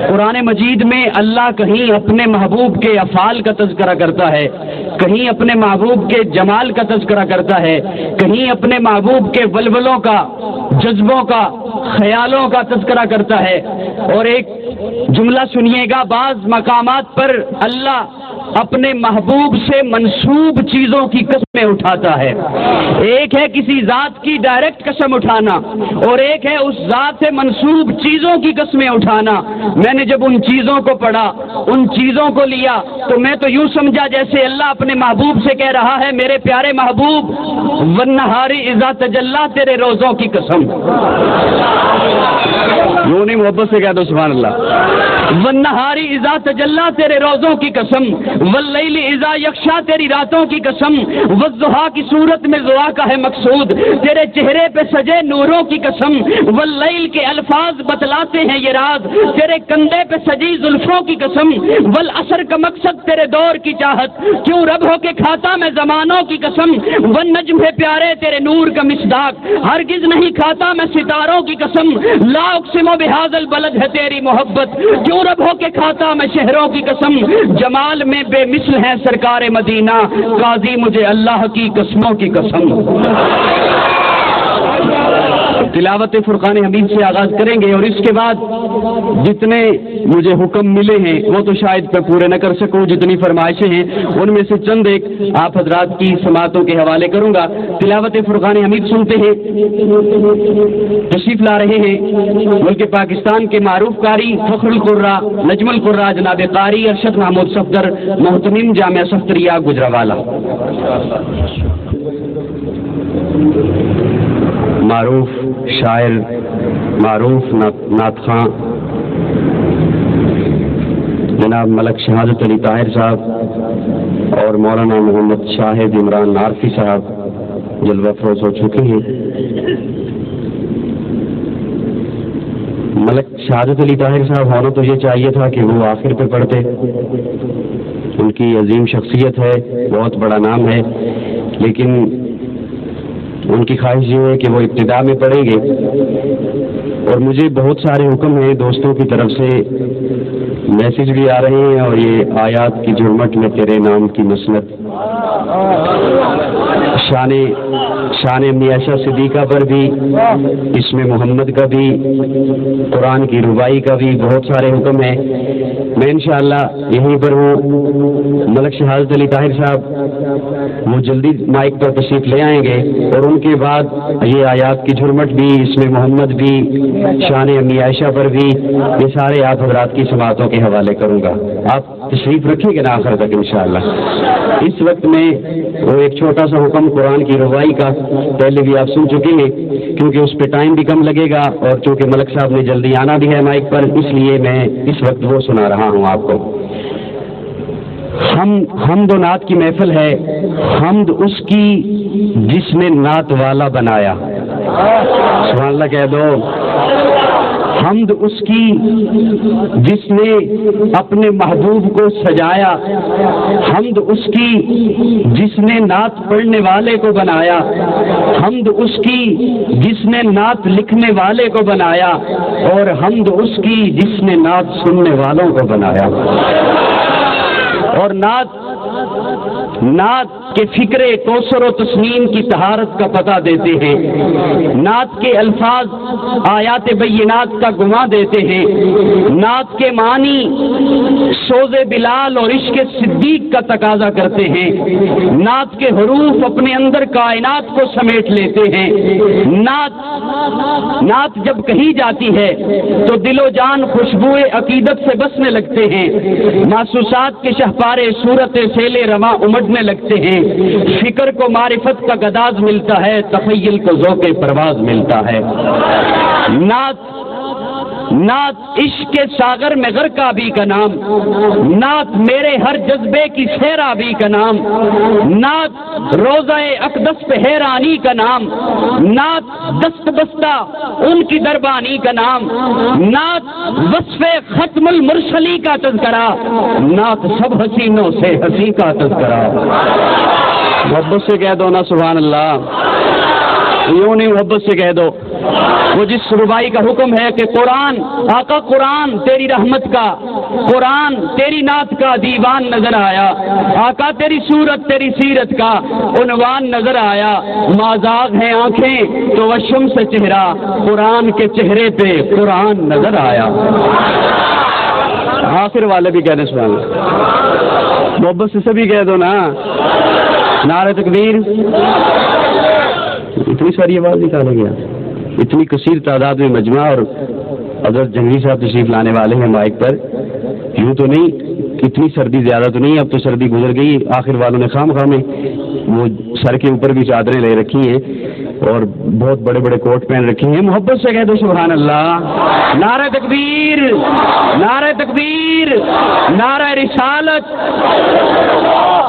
قرآن مجید میں اللہ کہیں اپنے محبوب کے افعال کا تذکرہ کرتا ہے، کہیں اپنے محبوب کے جمال کا تذکرہ کرتا ہے، کہیں اپنے محبوب کے ولولوں کا، جذبوں کا، خیالوں کا تذکرہ کرتا ہے۔ اور ایک جملہ سنیے گا، بعض مقامات پر اللہ اپنے محبوب سے منسوب چیزوں کی قسمیں اٹھاتا ہے۔ ایک ہے کسی ذات کی ڈائریکٹ قسم اٹھانا، اور ایک ہے اس ذات سے منسوب چیزوں کی قسمیں اٹھانا۔ میں نے جب ان چیزوں کو پڑھا، ان چیزوں کو لیا، تو میں تو یوں سمجھا جیسے اللہ اپنے محبوب سے کہہ رہا ہے، میرے پیارے محبوب، والنہاری اذا تجلی، تیرے روزوں کی قسم۔ یوں نہیں، محبت سے کہہ دو سبحان اللہ۔ والنہاری اذا تجلی، تیرے روزوں کی قسم، واللیل اذا یغشی، تیری راتوں کی قسم، والضحیٰ کی صورت میں ضحیٰ کا ہے مقصود، تیرے چہرے پہ سجے نوروں کی قسم، واللیل کے الفاظ بتلاتے ہیں یہ راز، تیرے کندھے پہ سجی زلفوں کی قسم، والعصر کا مقصد تیرے دور کی چاہت، کیوں رب ہو کے کھاتا میں زمانوں کی قسم، والنجم ہے پیارے تیرے نور کا مصداق، ہرگز نہیں کھاتا میں ستاروں کی قسم، لا اقسم بہذا البلد، ہے تیری محبت، کیوں رب ہو کے کھاتا میں شہروں کی قسم، جمال میں بے مثل ہے سرکار مدینہ، قاضی مجھے اللہ کی قسموں کی قسم۔ تلاوت فرقان حمید سے آغاز کریں گے، اور اس کے بعد جتنے مجھے حکم ملے ہیں وہ تو شاید میں پورے نہ کر سکوں، جتنی فرمائشیں ہیں ان میں سے چند ایک آپ حضرات کی سماعتوں کے حوالے کروں گا۔ تلاوت فرقان حمید سنتے ہیں، تشریف لا رہے ہیں ملک پاکستان کے معروف قاری، فخر القراء، نجم القراء، جناب قاری ارشد محمود صفدر، محتمم جامعہ صفدریہ گجرانوالہ۔ معروف شاعر، معروف نعت خواں جناب ملک شہادت علی طاہر صاحب اور مولانا محمد شاہد عمران نارفی صاحب جلوہ فروز ہو چکے ہیں۔ ملک شہادت علی طاہر صاحب ہونا تو یہ چاہیے تھا کہ وہ آخر پہ پڑھتے، ان کی عظیم شخصیت ہے، بہت بڑا نام ہے، لیکن ان کی خواہش یہ ہے کہ وہ ابتدا میں پڑھیں گے، اور مجھے بہت سارے حکم ہیں دوستوں کی طرف سے، میسج بھی آ رہے ہیں، اور یہ آیات کی جھرمٹ میں تیرے نام کی مسند، شان امی عائشہ صدیقہ پر بھی، اسم محمد کا بھی، قرآن کی ربائی کا بھی بہت سارے حکم ہیں۔ میں انشاءاللہ یہیں پر ہوں، ملک شہادت علی طاہر صاحب وہ جلدی مائک پر تشریف لے آئیں گے، اور ان کے بعد یہ آیات کی جھرمٹ بھی، اسم محمد بھی، شان امی عائشہ پر بھی، یہ سارے آپ حضرات کی سماعتوں کے حوالے کروں گا۔ آپ تشریف رکھیں گے نا آخر تک انشاءاللہ۔ اس وقت میں وہ ایک چھوٹا سا حکم قرآن کی روائی کا پہلے بھی آپ سن چکے ہیں، کیونکہ اس پہ ٹائم بھی کم لگے گا، اور چونکہ ملک صاحب نے جلدی آنا بھی ہے مائک پر، اس لیے میں اس وقت وہ سنا رہا ہوں آپ کو۔ حمد و نعت کی محفل ہے، حمد اس کی جس نے نعت والا بنایا، سبحان اللہ کہہ دو۔ حمد اس کی جس نے اپنے محبوب کو سجایا، حمد اس کی جس نے نعت پڑھنے والے کو بنایا، حمد اس کی جس نے نعت لکھنے والے کو بنایا، اور حمد اس کی جس نے نعت سننے والوں کو بنایا۔ اور نعت کے فکرے کوثر و تسنیم کی طہارت کا پتہ دیتے ہیں، نعت کے الفاظ آیات بینات کا گواہ دیتے ہیں، نعت کے معنی سوز بلال اور عشق صدیق کا تقاضا کرتے ہیں، نعت کے حروف اپنے اندر کائنات کو سمیٹ لیتے ہیں۔ نعت جب کہی جاتی ہے تو دل و جان خوشبوئے عقیدت سے بسنے لگتے ہیں، محسوسات کے شہپارے صورت سیل رواں امڑنے لگتے ہیں، فکر کو معرفت کا گداز ملتا ہے، تخیل کو ذوق پرواز ملتا ہے۔ نعت عشق کے ساغر میں غرقابی کا نام، نعت میرے ہر جذبے کی سیرابی کا نام، نعت روضہ اقدس پہ حیرانی کا نام، نعت دست بستہ ان کی دربانی کا نام، نعت وصف ختم المرسلی کا تذکرہ، نعت سب حسینوں سے حسین کا تذکرہ۔ محبت سے کہہ دو نا سبحان اللہ، یوں نہیں محبت سے کہہ دو۔ وہ جس ربائی کا حکم ہے کہ قرآن، آقا قرآن تیری رحمت کا، قرآن تیری نعت کا دیوان نظر آیا، آقا تیری صورت تیری سیرت کا عنوان نظر آیا، مازاغ ہیں آنکھیں تو وشم سے چہرہ، قرآن کے چہرے پہ قرآن نظر آیا۔ آخر والے بھی کہہ دیں سبحان اللہ، محبت سے سبھی کہہ دو نا، نعرہ تکبیر۔ اتنی ساری آواز نکالا گیا، اتنی کثیر تعداد میں مجمع، اور حضرت جنگی صاحب تشریف لانے والے ہیں مائک پر۔ یوں تو نہیں، اتنی سردی زیادہ تو نہیں، اب تو سردی گزر گئی، آخر والوں نے خام خواہ میں وہ سر کے اوپر بھی چادریں لے رکھی ہیں اور بہت بڑے بڑے کوٹ پہن رکھے ہیں۔ محبت سے کہہ دو سبحان اللہ، نعرہ تکبیر، نعرہ تکبیر، نعرہ رسالت۔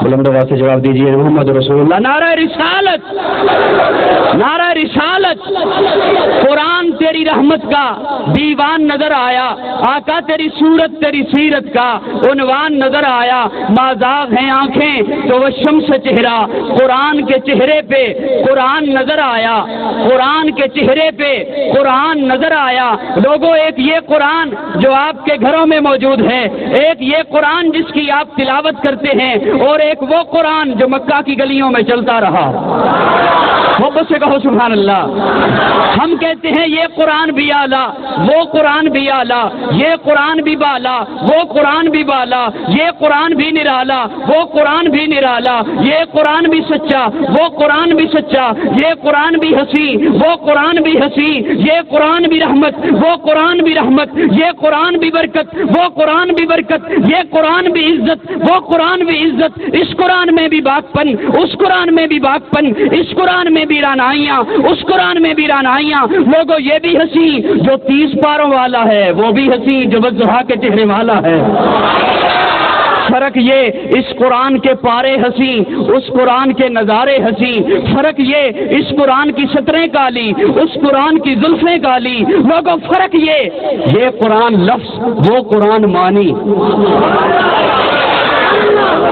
بلند آواز سے جواب دیجیے محمد رسول اللہ، نعرہ رسالت، نعرہ رسالت۔ قرآن تیری رحمت کا دیوان نظر آیا، آقا تیری صورت تیری سیرت کا عنوان نظر آیا، مازاغ ہیں آنکھیں تو وہ شمس چہرہ، قرآن کے چہرے پہ قرآن نظر آیا، قرآن کے چہرے پہ قرآن نظر آیا۔ لوگوں، ایک یہ قرآن جو آپ کے گھروں میں موجود ہے، ایک یہ قرآن جس کی آپ تلاوت کرتے ہیں، اور ایک وہ قرآن جو مکہ کی گلیوں میں چلتا رہا۔ محبت سے کہو سبحان اللہ۔ ہم کہتے ہیں یہ قرآن بھی اعلیٰ، وہ قرآن بھی اعلیٰ، یہ قرآن بھی بالا، وہ قرآن بھی بالا، یہ قرآن بھی نرالا، وہ قرآن بھی نرالا، یہ قرآن بھی سچا، وہ قرآن بھی سچا، یہ قرآن بھی ہنسی، وہ قرآن بھی ہنسی، یہ قرآن بھی رحمت، وہ قرآن بھی رحمت، یہ قرآن بھی برکت، وہ قرآن بھی برکت، یہ قرآن بھی عزت، وہ قرآن بھی عزت۔ اس قرآن میں بھی باغپن، اس قرآن میں بھی باغپن، اس قرآن میں بھی رانائیاں، اس قرآن میں بھی رانائیاں۔ لوگوں، یہ بھی ہنسی جو 30 پاروں والا ہے، وہ بھی ہنسی جو والضحیٰ کے چہرے والا ہے۔ فرق یہ، اس قرآن کے پارے ہنسی، اس قرآن کے نظارے ہنسی۔ فرق یہ، اس قرآن کی سطریں کالی، اس قرآن کی زلفیں کالی۔ لوگوں، فرق یہ قرآن لفظ، وہ قرآن مانی۔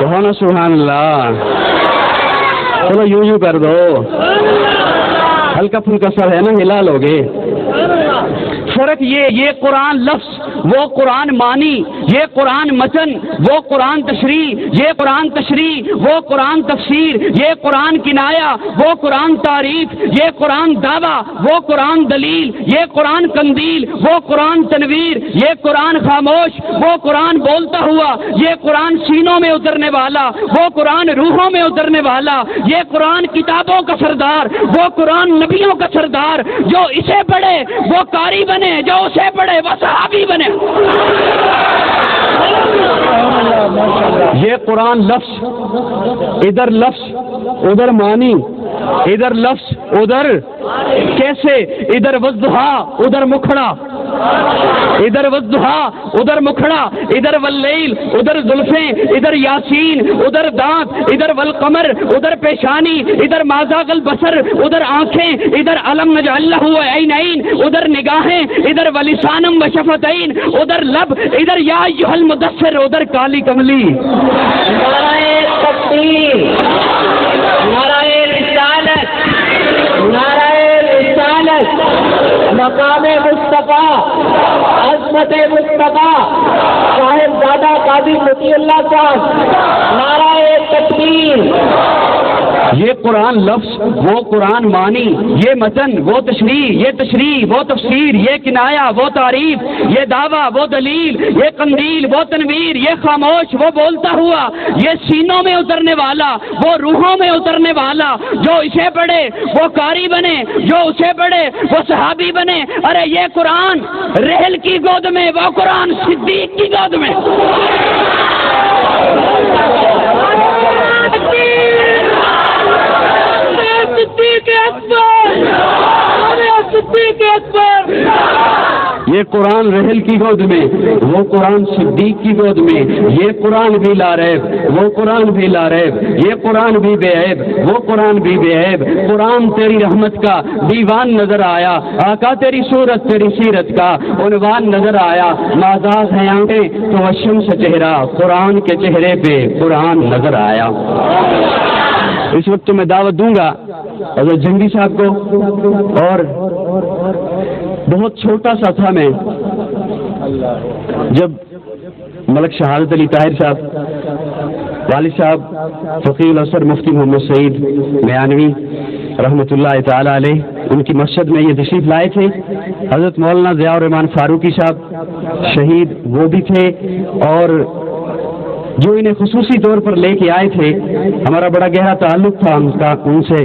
کہو سبحان اللہ۔ چلو یوں کر دو، ہلکا پھلکا سر ہے نا، ہلا لوگے۔ فرق یہ قرآن لفظ، وہ قرآن مانی، یہ قرآن متن، وہ قرآن تشریح، یہ قرآن تشریح، وہ قرآن تفسیر، یہ قرآن کنایا، وہ قرآن تعریف، یہ قرآن دعویٰ، وہ قرآن دلیل، یہ قرآن قندیل، وہ قرآن تنویر، یہ قرآن خاموش، وہ قرآن بولتا ہوا، یہ قرآن سینوں میں اترنے والا، وہ قرآن روحوں میں اترنے والا، یہ قرآن کتابوں کا سردار، وہ قرآن نبیوں کا سردار۔ جو اسے پڑھے وہ قاری بنے، جو اسے پڑھے وہ صحابی بنے۔ یہ قرآن لفظ، ادھر لفظ ادھر معنی، ادھر لفظ ادھر کیسے، ادھر والضحیٰ ادھر مکھڑا، ادھر والضحیٰ ادھر مکھڑا، ادھر واللیل ادھر زلفیں، ادھر یاسین ادھر دانت، ادھر والقمر ادھر پیشانی، ادھر ما زاغ البصر ادھر آنکھیں، ادھر الم نجعل لہ عینین ادھر نگاہیں، ادھر ولسانم وشفتین ادھر لب، ادھر یا ایھا المدثر ادھر کالی کملی۔ نعرہ تکبیر، نعرہ رسالت، نعرہ رسالت، مقام مصطفیٰ، عظمت مصطفیٰ، صاحبزادہ قاضی مطیع اللہ صاحب، نعرہ تکبیر۔ یہ قرآن لفظ، وہ قرآن معنی، یہ متن، وہ تشریح، یہ تشریح، وہ تفسیر، یہ کنایا، وہ تعریف، یہ دعویٰ، وہ دلیل، یہ قندیل، وہ تنویر، یہ خاموش، وہ بولتا ہوا، یہ سینوں میں اترنے والا، وہ روحوں میں اترنے والا۔ جو اسے پڑھے وہ قاری بنے، جو اسے پڑھے وہ صحابی بنے۔ ارے یہ قرآن رحل کی گود میں، وہ قرآن صدیق کی گود میں۔ یہ قرآن رحل کی گود میں، وہ قرآن صدیق کی گود میں۔ یہ قرآن بھی لا ریب، وہ قرآن بھی لا ریب، یہ قرآن بھی بے عیب، وہ قرآن بھی بے عیب۔ قرآن تیری رحمت کا دیوان نظر آیا، آقا تیری صورت تیری سیرت کا عنوان نظر آیا۔ مازاغ ہیں آنکھیں تو الشمس چہرہ، قرآن کے چہرے پہ قرآن نظر آیا۔ اس وقت تو میں دعوت دوں گا حضرت جنگی صاحب کو اور بہت چھوٹا سا تھا میں جب ملک شہادت علی طاہر صاحب، والد صاحب فقیہ الازہر مفتی محمد سعید میانوی رحمۃ اللہ تعالی علیہ، ان کی مسجد میں یہ تشریف لائے تھے. حضرت مولانا ضیاء الرحمان فاروقی صاحب شہید وہ بھی تھے، اور جو انہیں خصوصی طور پر لے کے آئے تھے، ہمارا بڑا گہرا تعلق تھا ان سے.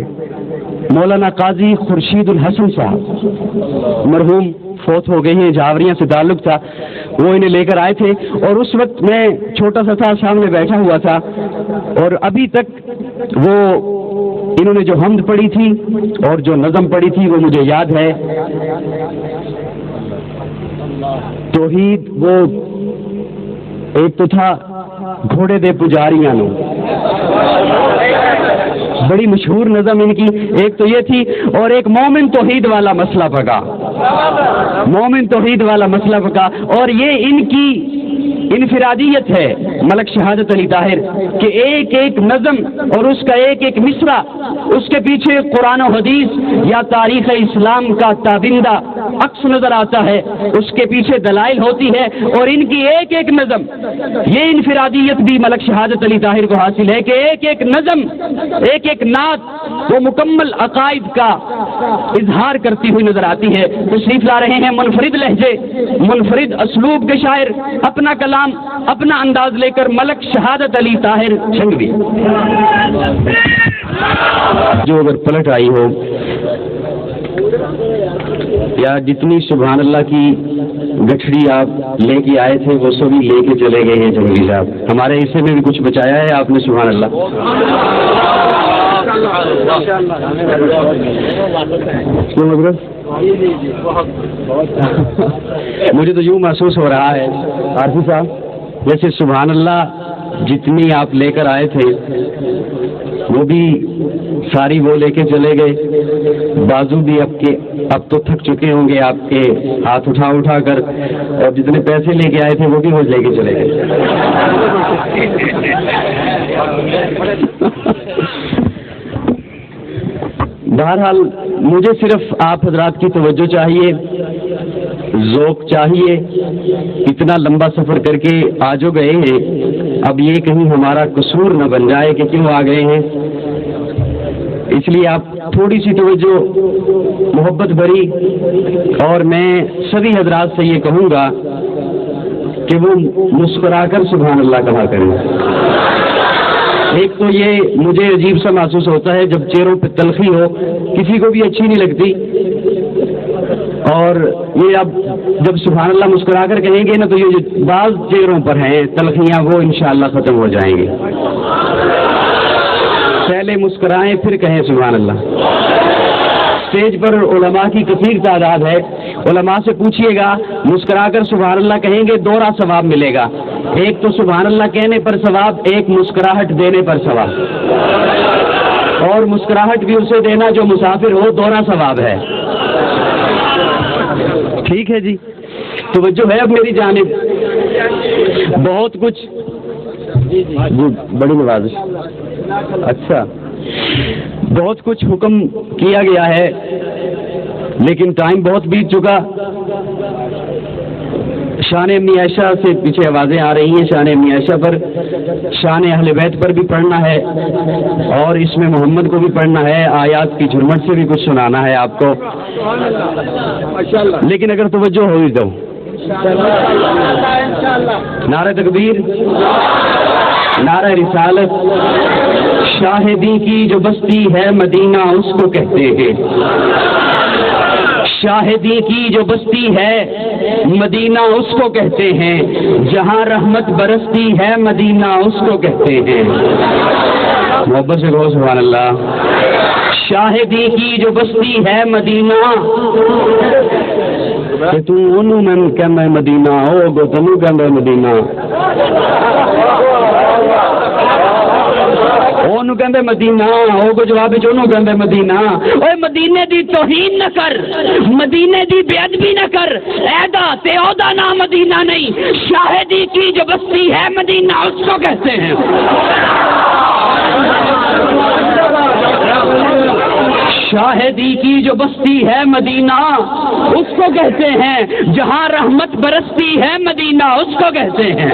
مولانا قاضی خورشید الحسن صاحب مرحوم فوت ہو گئی ہیں، جاوریاں سے تعلق تھا، وہ انہیں لے کر آئے تھے. اور اس وقت میں چھوٹا سا تھا، سامنے بیٹھا ہوا تھا، اور ابھی تک وہ انہوں نے جو حمد پڑھی تھی اور جو نظم پڑھی تھی وہ مجھے یاد ہے. توحید وہ ایک تو تھا گھوڑے دے پجاریاں نو، بڑی مشہور نظم ان کی ایک تو یہ تھی، اور ایک مومن توحید والا مسئلہ پکا، مومن توحید والا مسئلہ پکا. اور یہ ان کی انفرادیت ہے ملک شہادت علی طاہر کہ ایک ایک نظم اور اس کا ایک ایک مصرع، اس کے پیچھے قرآن و حدیث یا تاریخ اسلام کا تابندہ عکس نظر آتا ہے، اس کے پیچھے دلائل ہوتی ہے. اور ان کی ایک ایک نظم، یہ انفرادیت بھی ملک شہادت علی طاہر کو حاصل ہے کہ ایک ایک نظم، ایک ایک نعت وہ مکمل عقائد کا اظہار کرتی ہوئی نظر آتی ہے. تشریف لا رہے ہیں منفرد لہجے، منفرد اسلوب کے شاعر، اپنا کلام، اپنا انداز لے کر ملک شہادت علی طاہر چھنگوی. جو اگر پلٹ آئی ہو یا جتنی سبحان اللہ کی گٹھڑی آپ لے کے آئے تھے وہ سبھی لے کے چلے گئے ہیں جنگلی صاحب. ہمارے حصے میں بھی کچھ بچایا ہے آپ نے، سبحان اللہ. مجھے تو یوں محسوس ہو رہا ہے عارفی صاحب جیسے سبحان اللہ جتنی آپ لے کر آئے تھے وہ بھی ساری وہ لے کے چلے گئے. بازو بھی اب تو تھک چکے ہوں گے آپ کے ہاتھ اٹھا اٹھا کر، اور جتنے پیسے لے کے آئے تھے وہ بھی وہ لے کے چلے گئے. بہرحال مجھے صرف آپ حضرات کی توجہ چاہیے، ذوق چاہیے. اتنا لمبا سفر کر کے آ جو گئے ہیں، اب یہ کہیں ہمارا قصور نہ بن جائے کہ کیوں آ گئے ہیں. اس لیے آپ تھوڑی سی توجہ محبت بھری، اور میں سبھی حضرات سے یہ کہوں گا کہ وہ مسکرا کر سبحان اللہ کہا کریں. ایک تو یہ مجھے عجیب سا محسوس ہوتا ہے جب چہروں پہ تلخی ہو، کسی کو بھی اچھی نہیں لگتی، اور یہ اب جب سبحان اللہ مسکرا کر کہیں گے نا تو یہ جو بعض چہروں پر ہیں تلخیاں وہ انشاءاللہ ختم ہو جائیں گی. پہلے مسکرائیں پھر کہیں سبحان اللہ. اسٹیج پر علماء کی کثیر تعداد ہے، علماء سے پوچھئے گا مسکرا کر سبحان اللہ کہیں گے دوہرا ثواب ملے گا. ایک تو سبحان اللہ کہنے پر ثواب، ایک مسکراہٹ دینے پر ثواب، اور مسکراہٹ بھی اسے دینا جو مسافر ہو، دوہرا ثواب ہے. ٹھیک ہے جی، توجہ ہے اب میری جانب. بہت کچھ جی بڑی نوازش. اچھا، بہت کچھ حکم کیا گیا ہے لیکن ٹائم بہت بیت چکا. شان امی عائشہ سے پیچھے آوازیں آ رہی ہیں. شان امی عائشہ پر، شان اہل بیت پر بھی پڑھنا ہے، اور اس میں محمد کو بھی پڑھنا ہے. آیات کی جھرمٹ سے بھی کچھ سنانا ہے آپ کو، لیکن اگر توجہ ہو ہی دو. نعرہ تکبیر، نعرہ رسالت. شاہدی کی جو بستی ہے مدینہ اس کو کہتے ہیں، شاہدی کی جو بستی ہے مدینہ اس کو کہتے ہیں، جہاں رحمت برستی ہے مدینہ اس کو کہتے ہیں. محبت سے کہو سبحان اللہ. شاہدی کی جو بستی ہے مدینہ، کہ تو انہوں میں کہنا مدینہ ہو گو تنو کہنا مدینہ، انہوں کہندے مدینہ ہو گو جواب چونوں کہندے مدینہ. اوے مدینے دی توہین نہ کر، مدینے دی بے ادبی نہ کر. ایدا تے اودا نام مدینہ نہیں، شاہدی کی جو بستی ہے مدینہ اس کو کہتے ہیں. شاہدی کی جو بستی ہے مدینہ اس کو کہتے ہیں، جہاں رحمت برستی ہے مدینہ اس کو کہتے ہیں۔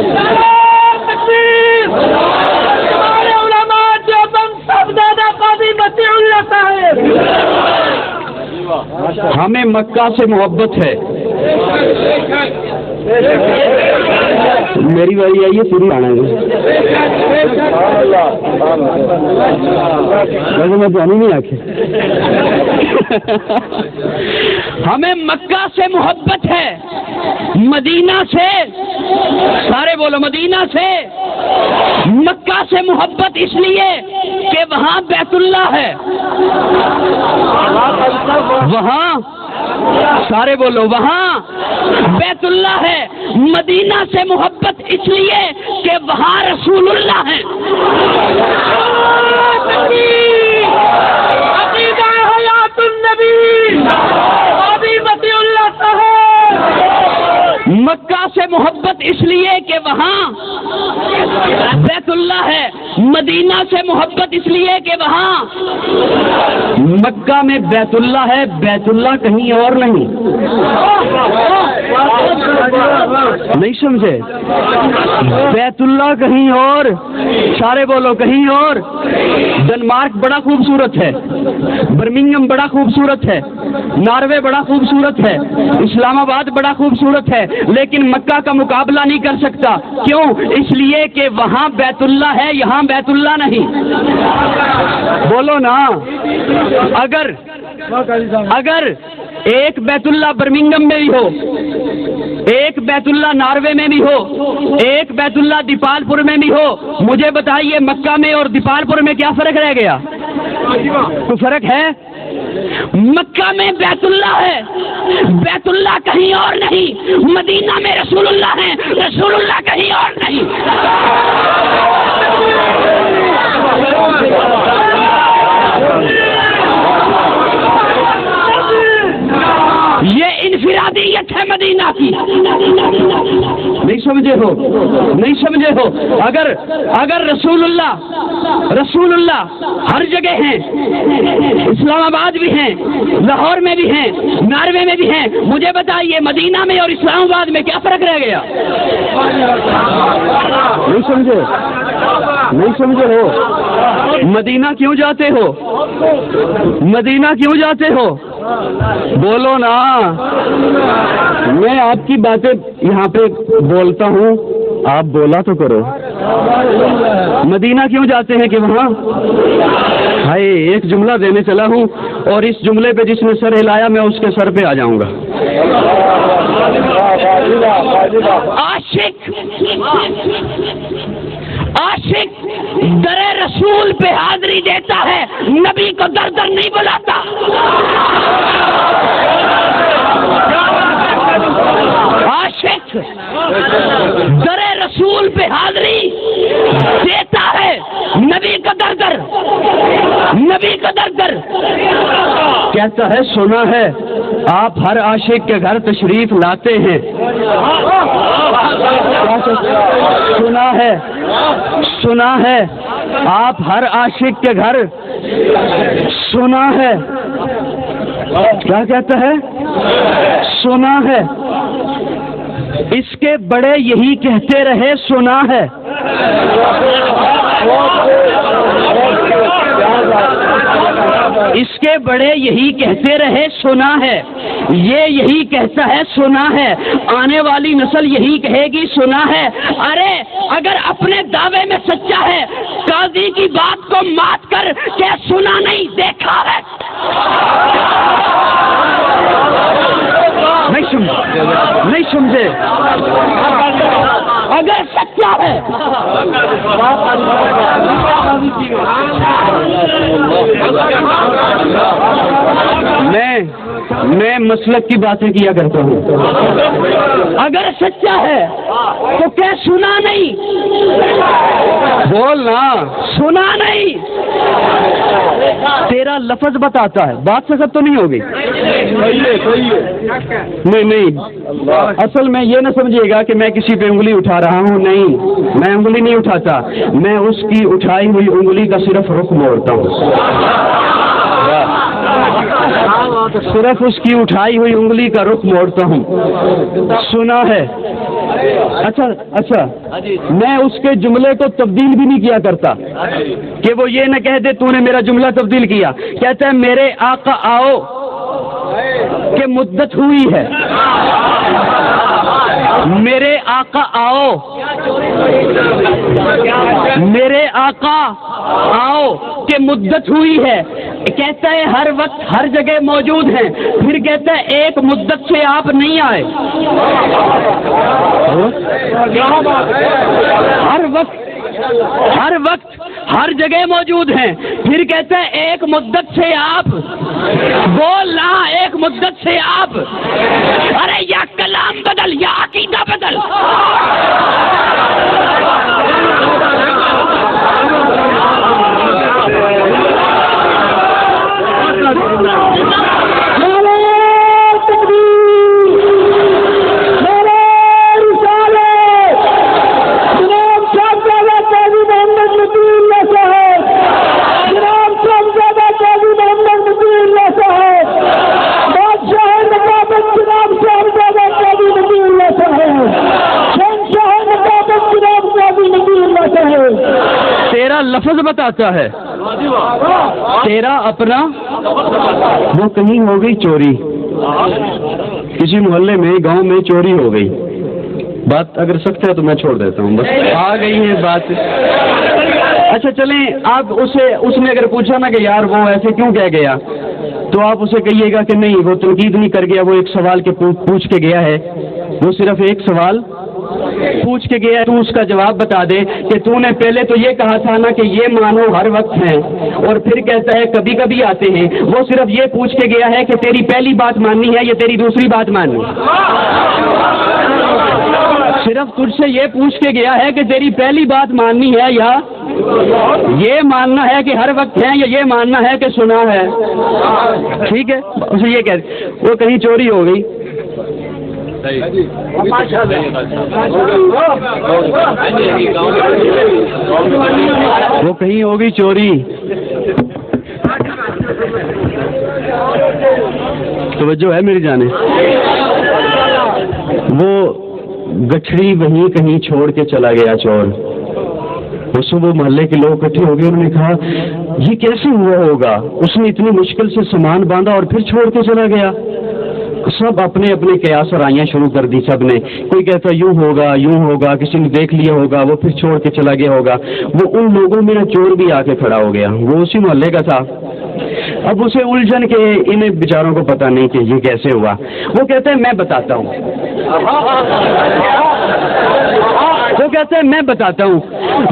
ہمارے علماء دیوبند صاحبزادہ قاضی مطیع اللہ صاحب، ہمیں مکہ سے محبت ہے۔ میری باری آئی ہے، پوری آنا ہے میں جانی نہیں آکھے۔ ہمیں مکہ سے محبت ہے، مدینہ سے، سارے بولو مدینہ سے۔ مکہ سے محبت اس لیے کہ وہاں بیت اللہ ہے، وہاں سارے بولو وہاں بیت اللہ ہے۔ مدینہ سے محبت اس لیے کہ وہاں رسول اللہ ہے۔ عقیدہ حیات النبی قاضی مطیع اللہ صاحب۔ مکہ سے محبت اس لیے کہ وہاں بیت اللہ ہے، مدینہ سے محبت اس لیے کہ وہاں مکہ میں بیت اللہ ہے، بیت اللہ کہیں اور نہیں۔ نہیں سمجھے؟ بیت اللہ کہیں اور، سارے بولو کہیں اور۔ ڈنمارک بڑا خوبصورت ہے، برمنگھم بڑا خوبصورت ہے، ناروے بڑا خوبصورت ہے، اسلام آباد بڑا خوبصورت ہے، لیکن مکہ کا مقابلہ نہیں کر سکتا۔ کیوں؟ اس لیے کہ وہاں بیت اللہ ہے، یہاں بیت اللہ نہیں۔ بولو نا، اگر ایک بیت اللہ برمنگھم میں بھی ہو، ایک بیت اللہ ناروے میں بھی ہو، ایک بیت اللہ دیپال پور میں بھی ہو، مجھے بتائیے مکہ میں اور دیپال پور میں کیا فرق رہ گیا؟ کوئی فرق ہے؟ مکہ میں بیت اللہ ہے، بیت اللہ کہیں اور نہیں۔ مدینہ میں رسول اللہ ہے، رسول اللہ کہیں اور نہیں۔ یہ انفرادیت ہے مدینہ کی۔ نہیں سمجھے ہو؟ نہیں سمجھے ہو؟ اگر رسول اللہ ہر جگہ ہیں، اسلام آباد بھی ہیں، لاہور میں بھی ہیں، ناروے میں بھی ہیں، مجھے بتائیے مدینہ میں اور اسلام آباد میں کیا فرق رہ گیا؟ نہیں سمجھے؟ نہیں سمجھے ہو؟ مدینہ کیوں جاتے ہو؟ مدینہ کیوں جاتے ہو؟ بولو نا۔ میں آپ کی باتیں یہاں پہ بولتا ہوں، آپ بولا تو کرو۔ مدینہ کیوں جاتے ہیں کہ وہاں بھائی ایک جملہ دینے چلا ہوں، اور اس جملے پہ جس نے سر ہلایا میں اس کے سر پہ آ جاؤں گا۔ عاشق در رسول پہ حاضری دیتا ہے، نبی کو در در نہیں بلاتا۔ عاشق در رسول پہ حاضری دیتا ہے، نبی کو در در، نبی کو در در کہتا ہے۔ سنا ہے آپ ہر عاشق کے گھر تشریف لاتے ہیں۔ سنا ہے آپ ہر عاشق کے گھر، سنا ہے کیا کہتا ہے؟ سنا ہے اس کے بڑے یہی کہتے رہے، سنا ہے۔ اس کے بڑے یہی کہتے رہے، سنا ہے۔ یہ یہی کہتا ہے، سنا ہے۔ آنے والی نسل یہی کہے گی، سنا ہے۔ ارے اگر اپنے دعوے میں سچا ہے، قاضی کی بات کو مات کر کہ سنا نہیں دیکھا ہے۔ نہیں سمجھے؟ اگر سچا ہے میں مسلک کی باتیں کیا کرتا ہوں۔ اگر سچا ہے تو کیا سنا نہیں؟ بولنا، سنا نہیں۔ تیرا لفظ بتاتا ہے، بات سے سب تو نہیں ہوگی۔ نہیں، اصل میں یہ نہ سمجھیے گا کہ میں کسی پہ انگلی اٹھا رہا ہوں، نہیں، میں انگلی نہیں اٹھاتا، میں اس کی اٹھائی ہوئی انگلی کا صرف رخ موڑتا ہوں۔ صرف اس کی اٹھائی ہوئی انگلی کا رخ موڑتا ہوں. سنا ہے. اچھا میں اس کے جملے کو تبدیل بھی نہیں کیا کرتا کہ وہ یہ نہ کہہ دے تو نے میرا جملہ تبدیل کیا. کہتا ہے میرے آقا آؤ کہ مدت ہوئی ہے. میرے آقا آؤ, میرے آقا آؤ کہ مدت ہوئی ہے. کہتا ہے ہر وقت ہر جگہ موجود ہیں. پھر کہتا ہے ایک مدت سے آپ نہیں آئے. ہر وقت ہر جگہ موجود ہیں. پھر کہتا ہے ایک مدت سے آپ بول نا, ایک مدت سے آپ. ارے یا کلام بدل یا عقیدہ بدل. تیرا لفظ بتاتا ہے, تیرا اپنا. وہ کہیں ہو گئی چوری, کسی محلے میں گاؤں میں چوری ہو گئی. بات اگر سخت ہے تو میں چھوڑ دیتا ہوں, بس آ گئی ہے بات. اچھا چلیں, آپ اس نے اگر پوچھا نا کہ یار وہ ایسے کیوں کہہ گیا, تو آپ اسے کہیے گا کہ نہیں وہ تنقید نہیں کر گیا, وہ ایک سوال کے پوچھ کے گیا ہے. وہ صرف ایک سوال پوچھ کے گیا, تو اس کا جواب بتا دے کہ تو نے پہلے تو یہ کہا تھا نا کہ یہ مانو ہر وقت ہیں, اور پھر کہتا ہے کبھی کبھی آتے ہیں. وہ صرف یہ پوچھ کے گیا ہے کہ تیری پہلی بات ماننی ہے یا تیری دوسری بات ماننی. صرف تجھ سے یہ پوچھ کے گیا ہے کہ تیری پہلی بات ماننی ہے یا یہ ماننا ہے کہ ہر وقت ہیں, یا یہ ماننا ہے کہ سنا ہے. ٹھیک ہے, اسے یہ کہہ وہ کہیں چوری ہو گئی. وہ کہیں ہو گئی چوری. توجہ ہے میری جانے. وہ گٹھڑی وہیں کہیں چھوڑ کے چلا گیا چور. وہ محلے کے لوگ اکٹھے ہو گئے, انہوں نے کہا یہ کیسے ہوا ہوگا, اس نے اتنی مشکل سے سامان باندھا اور پھر چھوڑ کے چلا گیا. سب اپنے اپنے قیاس آرائیاں شروع کر دی سب نے. کوئی کہتا یوں ہوگا, کسی نے دیکھ لیا ہوگا, وہ پھر چھوڑ کے چلا گیا ہوگا. وہ ان لوگوں میں چور بھی آ کے کھڑا ہو گیا, وہ اسی محلے کا تھا. اب اسے الجھن کے انہیں بیچاروں کو پتہ نہیں کہ یہ کیسے ہوا. وہ کہتے ہیں میں بتاتا ہوں. وہ کہتے ہیں میں بتاتا ہوں.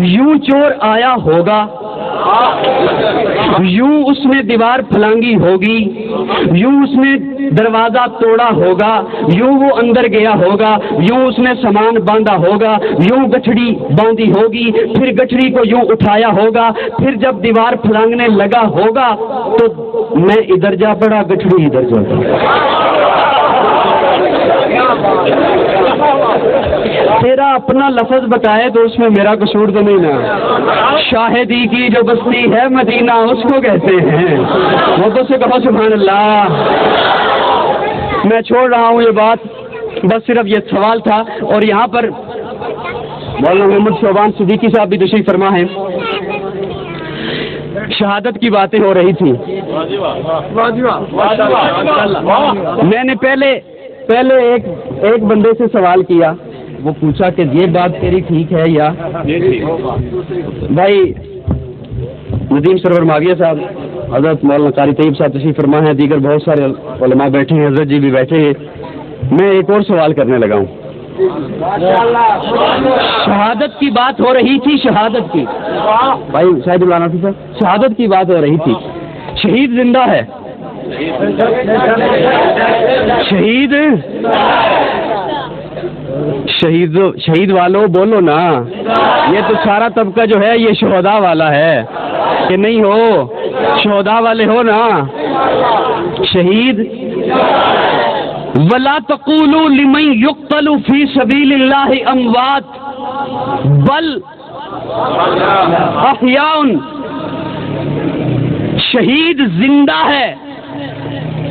یوں چور آیا ہوگا, یوں اس نے دیوار پھلانگی ہوگی, یوں اس نے دروازہ توڑا ہوگا, یوں وہ اندر گیا ہوگا, یوں اس نے سامان باندھا ہوگا, یوں گٹھڑی باندھی ہوگی, پھر گٹھڑی کو یوں اٹھایا ہوگا, پھر جب دیوار پھلانگنے لگا ہوگا تو میں ادھر جا پڑا, گٹھڑی ادھر جا پڑا. تیرا اپنا لفظ بتائے تو اس میں میرا قصور تو نہیں نا. شاہدی کی جو بستی ہے مدینہ اس کو کہتے ہیں. وہ تو سے کہو سبحان اللہ. میں چھوڑ رہا ہوں یہ بات, بس صرف یہ سوال تھا. اور یہاں پر مولانا محمد شعبان صدیقی صاحب بھی تشریف فرما ہیں. شہادت کی باتیں ہو رہی تھی. میں نے پہلے ایک بندے سے سوال کیا, وہ پوچھا کہ یہ بات تیری ٹھیک ہے یا بھائی. ندیم سرور ماویہ صاحب, حضرت مولانا قاری طیب صاحب تشریف فرما ہیں, دیگر بہت سارے علماء بیٹھے ہیں, حضرت جی بھی بیٹھے ہیں. میں ایک اور سوال کرنے لگا ہوں. شہادت کی بات ہو رہی تھی, شہادت کی. بھائی شاہد مولانا صاحب, شہادت کی بات ہو رہی تھی. شہید زندہ ہے, شہید والوں بولو نا. یہ تو سارا طبقہ جو ہے یہ شہداء والا ہے کہ نہیں ہو, شہداء والے ہو نا. شہید وَلَا تَقُولُوا لِمَنْ يُقْتَلُ فِي سَبِيلِ اللَّهِ أَمْوَاتٌ بَلْ أَحْيَاءٌ. شہید زندہ ہے,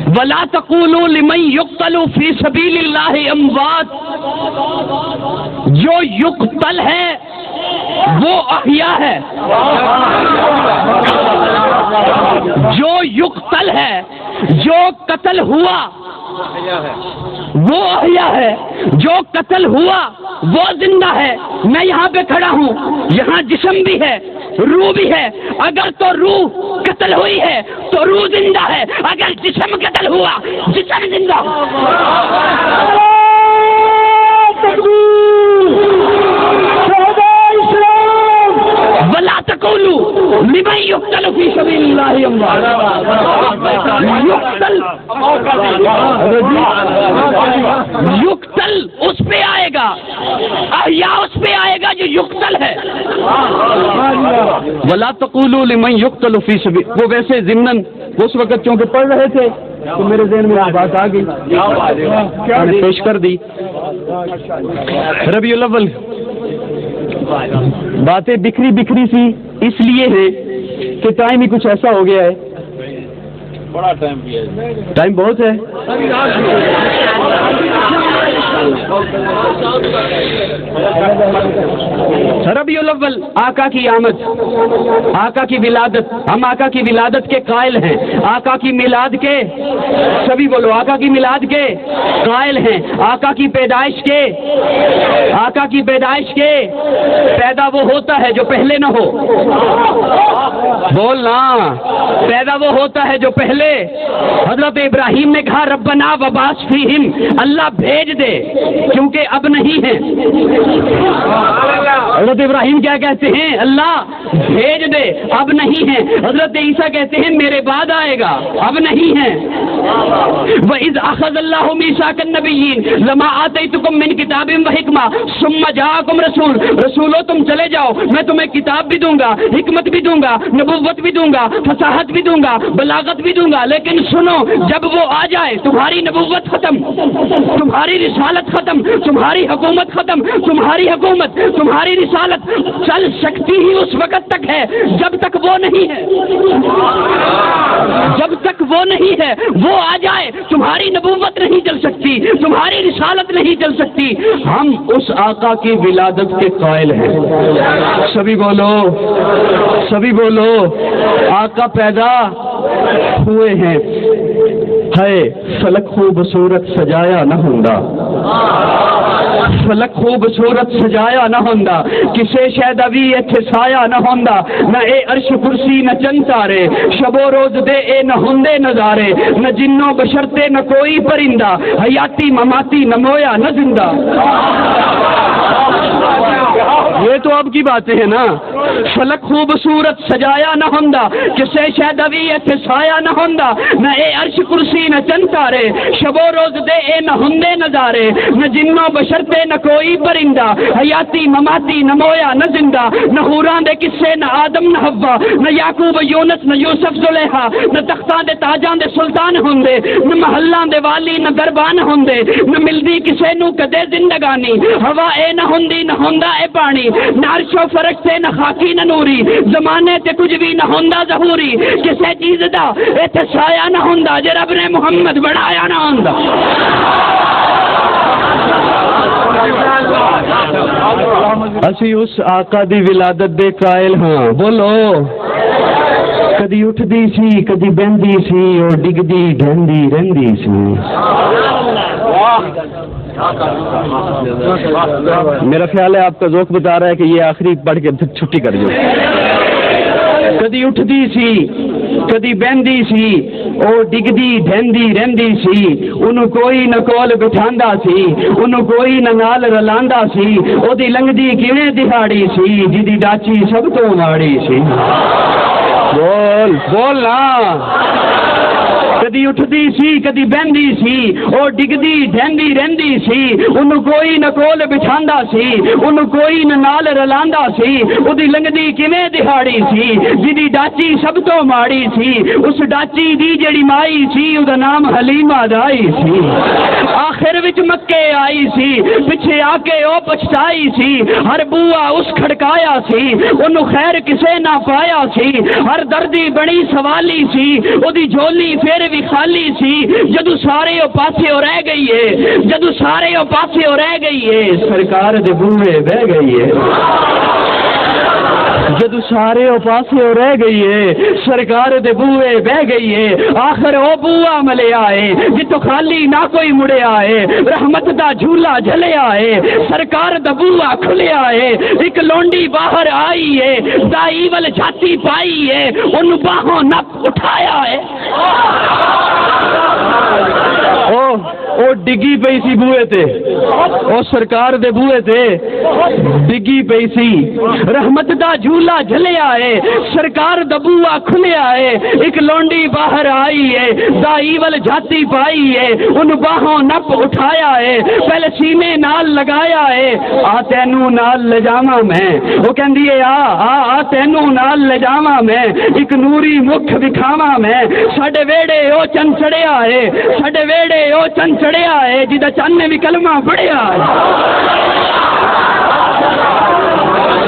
ولا تقولوا لمن يقتل في سبيل اللہ اموات، جو یقتل ہے وہ احیاء ہے، جو یقتل ہے، جو قتل ہوا وہ احیاء ہے، جو قتل ہوا وہ زندہ ہے۔ میں یہاں پہ کھڑا ہوں، یہاں جسم بھی ہے، روح بھی ہے۔ اگر تو روح قتل ہوئی ہے تو روح زندہ ہے، اگر جسم قتل ہوا جسم زندہ ہے۔ ولا تقولوا لمن يقتل في سبيل الله اموات، یقتل اس پہ آئے گا، احیاء اس پہ آئے گا جو یقتل ہے۔ ولا تقولوا لمن يقتل في سبيل، وہ ویسے ضمناً اس وقت چونکہ پڑھ رہے تھے تو میرے ذہن میں بات آ گئی، میں نے پیش کر دی۔ ربیع الاول باتیں بکھری بکھری سی اس لیے ہے کہ ٹائم ہی کچھ ایسا ہو گیا ہے، بڑا ٹائم بھی ہے، ٹائم بہت ہے۔ ربیع الاول آقا کی آمد، آقا کی ولادت، ہم آقا کی ولادت کے قائل ہیں، آقا کی میلاد کے، سبھی بولو آقا کی میلاد کے قائل ہیں، آقا کی پیدائش کے، آقا کی پیدائش کے، پیدا وہ ہوتا ہے جو پہلے نہ ہو، بولنا، پیدا وہ ہوتا ہے جو پہلے۔ حضرت ابراہیم نے کہا ربنا وبعث فیہم، اللہ بھیج دے کیونکہ اب نہیں ہے۔ حضرت ابراہیم کیا کہتے ہیں؟ اللہ بھیج دے، اب نہیں ہے۔ حضرت عیسیٰ کہتے ہیں میرے بعد آئے گا، اب نہیں ہے۔ وَإِذْ أَخَذَ اللَّهُ مِيثَاقَ النَّبِيِّينَ لَمَا آتَيْتُكُم مِّن كِتَابٍ وَحِكْمَةٍ ثُمَّ جَاءَكُمْ رَسُولٌ، رسولو تم چلے جاؤ، میں تمہیں کتاب بھی دوں گا، حکمت بھی دوں گا، نبوت بھی دوں گا، فصاحت بھی دوں گا، بلاغت بھی دوں گا، لیکن سنو جب وہ آ جائے تمہاری نبوت ختم، تمہاری رسالت ختم، تمہاری حکومت ختم، تمہاری حکومت، تمہاری رسالت چل سکتی ہی اس وقت تک ہے جب تک وہ نہیں ہے، جب تک وہ نہیں ہے، وہ آ جائے تمہاری نبوت نہیں چل سکتی، تمہاری رسالت نہیں چل سکتی۔ ہم اس آقا کی ولادت کے قائل ہیں، سبھی بولو، سبھی بولو، آقا پیدا ہوئے ہیں، ہے فلک خوبصورت سجایا نہ ہوندا، فلک خوبصورت سجایا نہ ہوندا، کسے شاید بھی ایتھے سایہ نہ ہوندا، نہ اے عرش کرسی نہ چند تارے، شب و روز دے اے نہ ہوندے نظارے، نہ جنوں بشرتے نہ کوئی پرندہ، حیاتی مماتی نہ مویا نہ زندہ۔ یہ تو اب کی باتیں ہیں نا، فلک خوبصورت سجایا نہ ہوندا، کسے شاید بھی ایتھے سایہ نہ ہوندا، نہ اے عرش کرسی نہ چند تارے، شب و روز دے اے نہ ہوندے نظارے، نہ جنوں بشرتے نہ کوئی پرندہ، حیاتی مماتی نہ مویا نہ زندہ، نہ حوراں دے قصے نہ آدم نہ حوا، نہ یعقوب یونس نہ یوسف زلیخا، نہ تختاں دے تاجاں دے سلطان ہوندے، نہ محلاں دے والی نہ دربان ہوندے، نہ ملدی کسے نو کدے زندگانی، ہوا اے نہ ہوندی نہ ہوندا اے پانی، نہ عرش و فرشتے نہ خاکی نہ نوری، زمانے تے کچھ بھی نہ ہوندا ظہوری، کسے چیز دا ایتھے سایہ نہ ہوندا جے رب نے محمد بڑھایا نہ ہوندا۔ اسی اس آقا دی ولادت دے قائل ہاں، بولو۔ کدی اٹھدی سی کدی بہندی سی اور ڈگدی ڈھندی رہندی سی۔ میرا خیال ہے آپ کا ذوق بتا رہا ہے کہ یہ آخری پڑھ کے چھٹی کر دو۔ کدی اٹھدی سی کدی بہندی سی اور ڈگدی ڈھندی رہندی سی، انہوں کوئی نہ کول بٹھاندا سی، انہوں کوئی نہ نال رلاندا سی، او دی لنگدی کیویں دہاڑی سی جدی ڈاچی سب تو ماڑی سی۔ بول بولنا۔ کدی اٹھدی سی کدی بہندی سی اور ڈگدی ڈھندی رہندی سی، انہوں کوئی نہ کول بٹھاندا سی، انہوں کوئی نہ نال رلاندا سی، او دی لنگدی کیویں دہاڑی سی جدی ڈاچی سب تو ماڑی سی، اس ڈاچی دی جڑی مائی سی او دا نام حلیمہ دائی سی۔ آخر وچ مکے آئی سی، پیچھے آ کے او پچھتائی سی، ہر بوا اس کھڑکایا سی، انہوں خیر کسے نہ پایا سی، ہر دردی بڑی سوالی سی، او دی جھولی پھر بھی خالی سی جدو سارے او پاسے ہو رہ گئی ہے جدو سارے او پاسے ہو رہ گئی ہے سرکار دے بوئے بہ گئی ہے جدو سارے او پاسے ہو رہ گئی ہے سرکار دے بوئے بہ گئی ہے آخر او بوا ملے آئے جتو خالی نہ کوئی مڑے آئے رحمت دا جھولا جھلے آئے سرکار دا بوا کھلے آئے ایک لونڈی باہر آئی ہے دائی ول جھاتی پائی ہے ان باہوں نپ اٹھایا ہے او ڈگی پئی سی بوئے تے او سرکار دے بوئے تے ڈگی پئی سی رحمت دا جھولا جھلے آئے سرکار دا بوا کھلے آئے ایک لونڈی باہر آئی ہے دائی ول جھاتی پائی ہے ان باہوں نپ اٹھایا ہے پہلے سینے نال لگایا ہے آ تینوں نال لے جاواں میں وہ کہندی ہے آ تینوں نال لے جاواں میں ایک نوری مکھ دکھاواں میں ساڈے ویڑے او چن چڑھیا ہے ساڈے ویڑے او چن چڑھیا ہے جدا چن نے بھی کلمہ پڑھیا ہے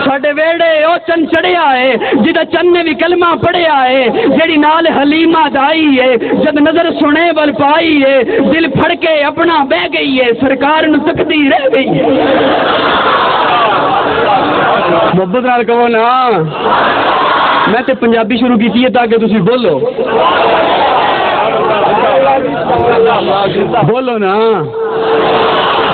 ساڈے ویڑے او چن چڑھیا ہے جدا چن نے بھی کلمہ پڑھیا ہے جیڑی نال حلیمہ دائی ہے جد نظر سنے ول پائی ہے دل پھڑ کے اپنا بہ گئی ہے سرکار نو تکدی رہ گئی ہے محبت نال کہو نا میں تے پنجابی شروع کی ہے تاکہ تسی بولو بولو نا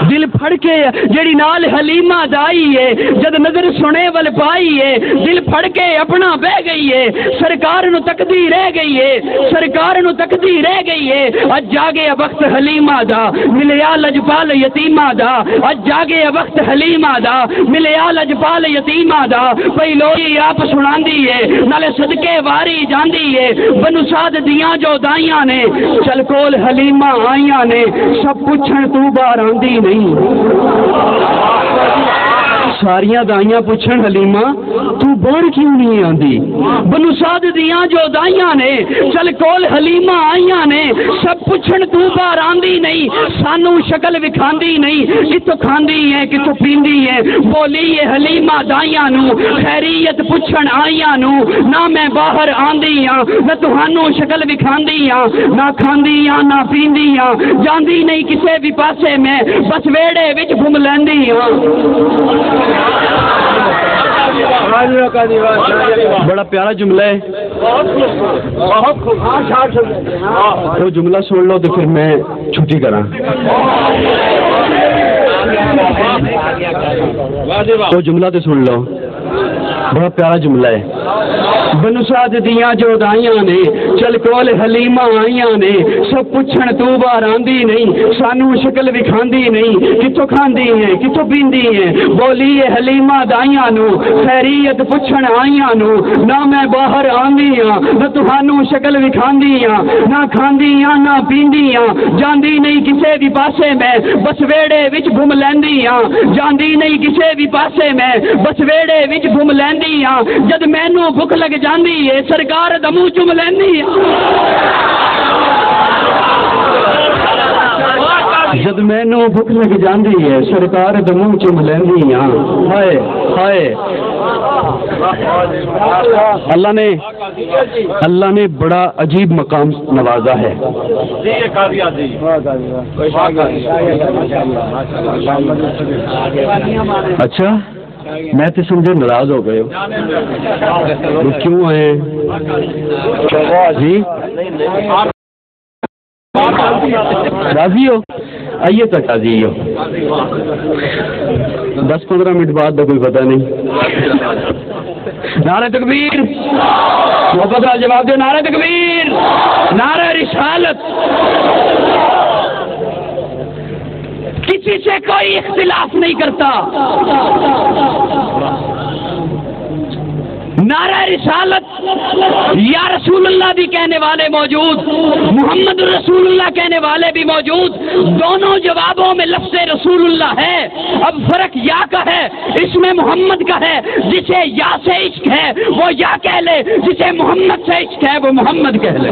دل پھڑ کے جیڑی نال حلیمہ دائی ہے جد نظر سنے ول پائی ہے دل پھڑ کے اپنا بہ گئی ہے سرکار نو تکدی رہ گئی ہے سرکار نو تکدی رہ گئی ہے اج جاگے وقت حلیمہ دا ملیا لجپال یتیمہ دا اج جاگے وقت حلیمہ دا ملیا لجپال یتیمہ دا پئی لوئی آپ سناندی ہے نالے صدقے واری جاندی ہے بنو سعد دیاں جو دائیاں نے چل کول حلیمہ آئیاں نے سب پوچھن تو بار آندی نہیں ساریاں دائیاں پوچھن حلیمہ تو باہر کیوں نہیں آندی بنو سعد دیاں جو دائیاں نے چل کول حلیمہ آئیاں نے سب پوچھن تو باہر آندی نہیں سانو شکل وکھاندی نہیں کتوں کھاندی ہے کتوں پیندی ہے بولی ہے حلیمہ دائیاں نو خیریت پوچھن آئیاں نو نہ میں باہر آندی ہاں نہ تہانوں شکل وکھاندی ہاں نہ کھاندی ہاں نہ پیندی ہاں جاندی نہیں کسے بھی پاسے میں بس ویڑے وچ گھم لیندی ہاں بڑا پیارا جملہ ہے وہ جملہ سن لو تو پھر میں چھٹی کراں وہ جملہ تو سن لو بڑا پیارا جملہ ہے بنو سعد دیاں جو دائیاں نے چل کول حلیمہ آئیاں نے سب پوچھن تو بار آندی نہیں سانو شکل وکھاندی نہیں کتوں کھاندی ہے کتوں پیندی ہے بولی ہے حلیمہ دائیاں نو خیریت پوچھن آئیاں نو نہ میں باہر آندی ہاں نہ تہانوں شکل وکھاندی ہاں نہ کھاندی ہاں نہ پیندی ہاں جاندی نہیں کسے بھی پاسے میں بس ویڑے وچ گھم لیندی ہاں جاندی نہیں کسے بھی پاسے میں بس ویڑے وچ گھم لیندی ہاں جد مینوں بھوک لگ جاندی ہے سرکار دا منہ چوم لیندی جد مینوں بھوک لگ جاندی ہے سرکار دا منہ چوم لیندی ہاں ہائے ہائے اللہ نے بڑا عجیب مقام نوازا ہے اچھا میں تو سمجھے ناراض ہو گئے ہو کیوں آئے جی راضی ہو آئیے تک راضی ہو 10-15 منٹ بعد تو کوئی پتہ نہیں نعرہ تکبیر محبت کا جواب دو نعرہ تکبیر نعرہ رسالت کسی سے کوئی اختلاف نہیں کرتا نعرہ رسالت یا رسول اللہ بھی کہنے والے موجود محمد رسول اللہ کہنے والے بھی موجود دونوں جوابوں میں لفظ رسول اللہ ہے اب فرق یا کا ہے اس میں محمد کا ہے جسے یا سے عشق ہے وہ یا کہہ لے جسے محمد سے عشق ہے وہ محمد کہہ لے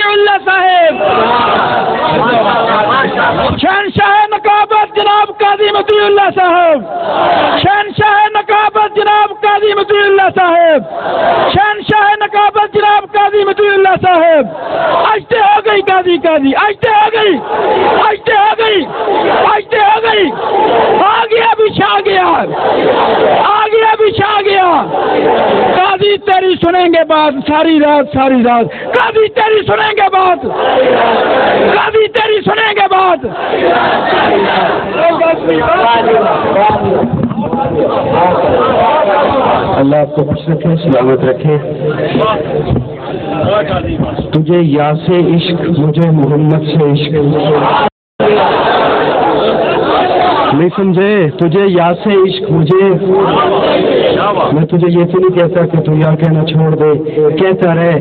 مطیع اللہ صاحب، شہنشاہ نقابت جناب قاضی مطیع اللہ صاحب، شہنشاہ نقابت جناب قاضی مطیع اللہ صاحب، شہنشاہ نقابت جناب قاضی مطیع اللہ صاحب. آجتے ہو گئی قاضی قاضی، آجتے ہو گئی، آجتے ہو گئی، آجتے ہو گئی. آ گیا بچھا گیا، آ گیا بچھا گیا. قاضی تیری سنیں گے بات ساری رات ساری رات، قاضی تیری سنیں گے بات، قاضی تیری سنیں گے بات. اللہ آپ کو خوش رکھے، سلامت رکھے. تجھے یا سے عشق، مجھے محمد سے عشق. نہیں سمجھے؟ تجھے یا سے عشق، مجھے. میں تجھے یہ تو نہیں کہتا کہ تو یا کہنا چھوڑ دے، کہتا رہے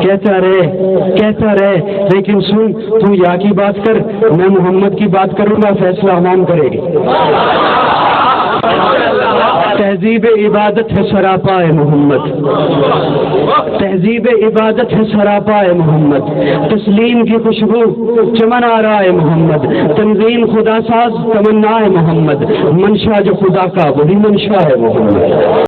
کہتا رہے کہتا رہے، لیکن سن، تو یا کی بات کر، میں محمد کی بات کروں گا، فیصلہ عوام کرے گی. تہذیب عبادت ہے سراپا محمد، تہذیب عبادت ہے سراپا محمد. تسلیم کی خوشبو چمن آ رہا ہے محمد، تنظیم خدا ساز تمنا ہے محمد. منشا جو خدا کا وہی منشا ہے محمد.